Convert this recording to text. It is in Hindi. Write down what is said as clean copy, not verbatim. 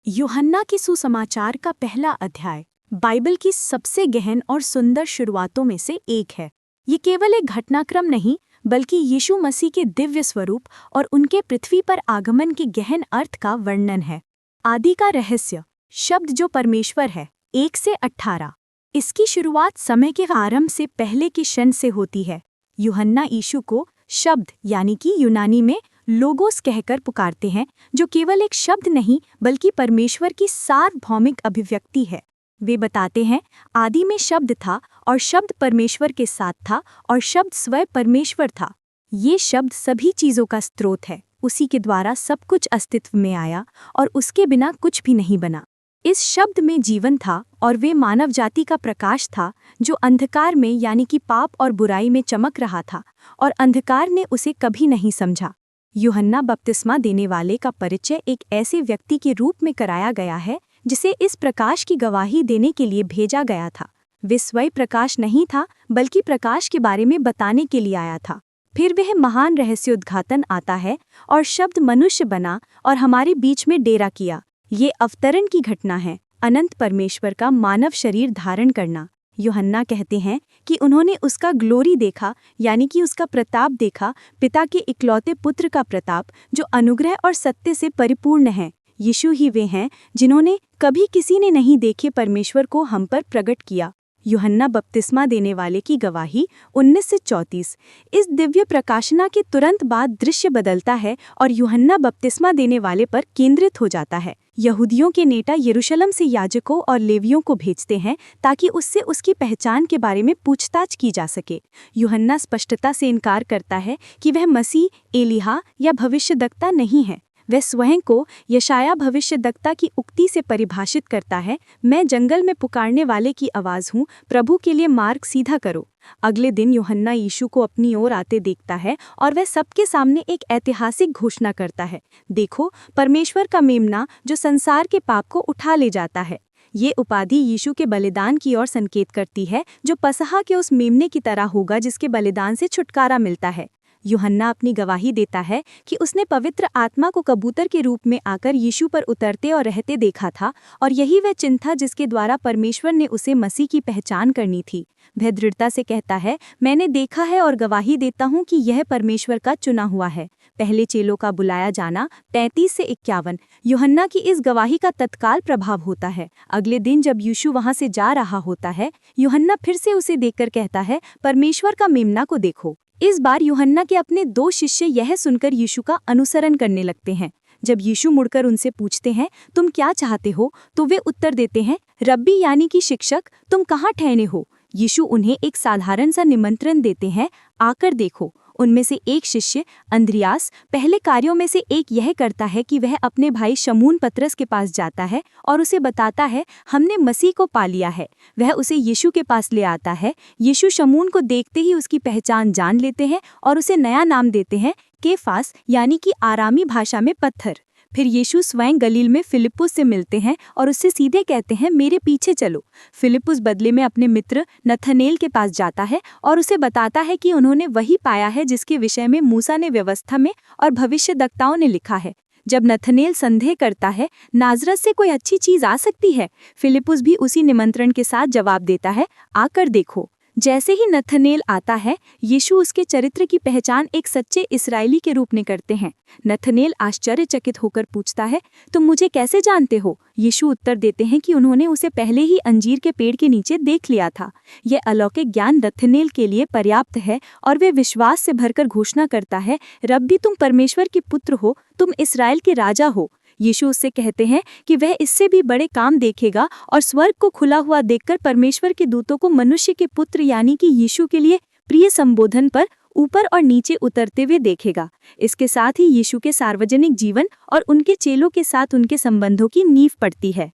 यूहन्ना के सुसमाचार का पहला अध्याय बाइबल की सबसे गहन और सुंदर शुरुआतों में से एक है। ये केवल एक घटनाक्रम नहीं बल्कि यीशु मसीह के दिव्य स्वरूप और उनके पृथ्वी पर आगमन के गहन अर्थ का वर्णन है। आदि का रहस्य, शब्द जो परमेश्वर है, 1 से 18। इसकी शुरुआत समय के आरंभ से पहले के क्षण से होती है। यूहन्ना यीशु को शब्द यानी कि यूनानी में लोगोस कहकर पुकारते हैं, जो केवल एक शब्द नहीं बल्कि परमेश्वर की सार्वभौमिक अभिव्यक्ति है। वे बताते हैं, आदि में शब्द था और शब्द परमेश्वर के साथ था और शब्द स्वयं परमेश्वर था। ये शब्द सभी चीज़ों का स्रोत है। उसी के द्वारा सब कुछ अस्तित्व में आया और उसके बिना कुछ भी नहीं बना। इस शब्द में जीवन था और वे मानव जाति का प्रकाश था, जो अंधकार में यानी कि पाप और बुराई में चमक रहा था और अंधकार ने उसे कभी नहीं समझा। यूहन्ना बपतिस्मा देने वाले का परिचय एक ऐसे व्यक्ति के रूप में कराया गया है जिसे इस प्रकाश की गवाही देने के लिए भेजा गया था। वे स्वयं प्रकाश नहीं था बल्कि प्रकाश के बारे में बताने के लिए आया था। फिर वह महान रहस्योद्घाटन आता है और शब्द मनुष्य बना और हमारे बीच में डेरा किया। ये अवतरण की घटना है, अनंत परमेश्वर का मानव शरीर धारण करना। यूहन्ना कहते हैं कि उन्होंने उसका ग्लोरी देखा यानी कि उसका प्रताप देखा, पिता के इकलौते पुत्र का प्रताप जो अनुग्रह और सत्य से परिपूर्ण है। यीशु ही वे हैं जिन्होंने कभी किसी ने नहीं देखे परमेश्वर को हम पर प्रकट किया। यूहन्ना बपतिस्मा देने वाले की गवाही 19 से 34। इस दिव्य प्रकाशना के तुरंत बाद दृश्य बदलता है और यूहन्ना बपतिस्मा देने वाले पर केंद्रित हो जाता है। यहूदियों के नेता यरूशलेम से याजकों और लेवियों को भेजते हैं ताकि उससे उसकी पहचान के बारे में पूछताछ की जा सके। यूहन्ना स्पष्टता से इनकार करता है कि वह मसीह, एलिया या भविष्यद्वक्ता नहीं है। वह स्वयं को यशाया भविष्यद्वक्ता की उक्ति से परिभाषित करता है, मैं जंगल में पुकारने वाले की आवाज़ हूँ, प्रभु के लिए मार्ग सीधा करो। अगले दिन यूहन्ना यीशु को अपनी ओर आते देखता है और वह सबके सामने एक ऐतिहासिक घोषणा करता है, देखो परमेश्वर का मेमना जो संसार के पाप को उठा ले जाता है। ये उपाधि यीशु के बलिदान की ओर संकेत करती है, जो पसहा के उस मेमने की तरह होगा जिसके बलिदान से छुटकारा मिलता है। यूहन्ना अपनी गवाही देता है कि उसने पवित्र आत्मा को कबूतर के रूप में आकर यीशु पर उतरते और रहते देखा था और यही वह चिन्ह था जिसके द्वारा परमेश्वर ने उसे मसीह की पहचान करनी थी। वह दृढ़ता से कहता है, मैंने देखा है और गवाही देता हूँ कि यह परमेश्वर का चुना हुआ है। पहले चेलों का बुलाया जाना 35 से 51। यूहन्ना की इस गवाही का तत्काल प्रभाव होता है। अगले दिन जब यीशु वहां से जा रहा होता है, यूहन्ना फिर से उसे देखकर कहता है, परमेश्वर का मेमना को देखो। इस बार यूहन्ना के अपने 2 शिष्य यह सुनकर यीशु का अनुसरण करने लगते हैं। जब यीशु मुड़कर उनसे पूछते हैं, तुम क्या चाहते हो, तो वे उत्तर देते हैं, रब्बी यानी कि शिक्षक, तुम कहाँ ठहरे हो। यीशु उन्हें एक साधारण सा निमंत्रण देते हैं, आकर देखो। उनमें से एक शिष्य अंद्रियास पहले कार्यों में से एक यह करता है कि वह अपने भाई शमून पतरस के पास जाता है और उसे बताता है, हमने मसीह को पा लिया है। वह उसे यीशु के पास ले आता है। यीशु शमून को देखते ही उसकी पहचान जान लेते हैं और उसे नया नाम देते हैं, केफास यानी कि आरामी भाषा में पत्थर। फिर यीशु स्वयं गलील में फिलिप्पुस से मिलते हैं और उससे सीधे कहते हैं, मेरे पीछे चलो। फिलिप्पुस बदले में अपने मित्र नथनेल के पास जाता है और उसे बताता है कि उन्होंने वही पाया है जिसके विषय में मूसा ने व्यवस्था में और भविष्यद्वक्ताओं ने लिखा है। जब नथनेल संदेह करता है, नाजरत से कोई अच्छी चीज आ सकती है, फिलिप्पुस भी उसी निमंत्रण के साथ जवाब देता है, आकर देखो। जैसे ही नथनेल आता है, यीशु उसके चरित्र की पहचान एक सच्चे इस्राएली के रूप में करते हैं। नथनेल आश्चर्यचकित होकर पूछता है, तुम मुझे कैसे जानते हो। यीशु उत्तर देते हैं कि उन्होंने उसे पहले ही अंजीर के पेड़ के नीचे देख लिया था। यह अलौकिक ज्ञान नथनेल के लिए पर्याप्त है और वे विश्वास से भरकर घोषणा करता है, रब्बी तुम परमेश्वर के पुत्र हो, तुम इस्राएल के राजा हो। यीशु उससे कहते हैं कि वह इससे भी बड़े काम देखेगा और स्वर्ग को खुला हुआ देखकर परमेश्वर के दूतों को मनुष्य के पुत्र यानी कि यीशु के लिए प्रिय संबोधन पर ऊपर और नीचे उतरते हुए देखेगा। इसके साथ ही यीशु के सार्वजनिक जीवन और उनके चेलों के साथ उनके संबंधों की नींव पड़ती है।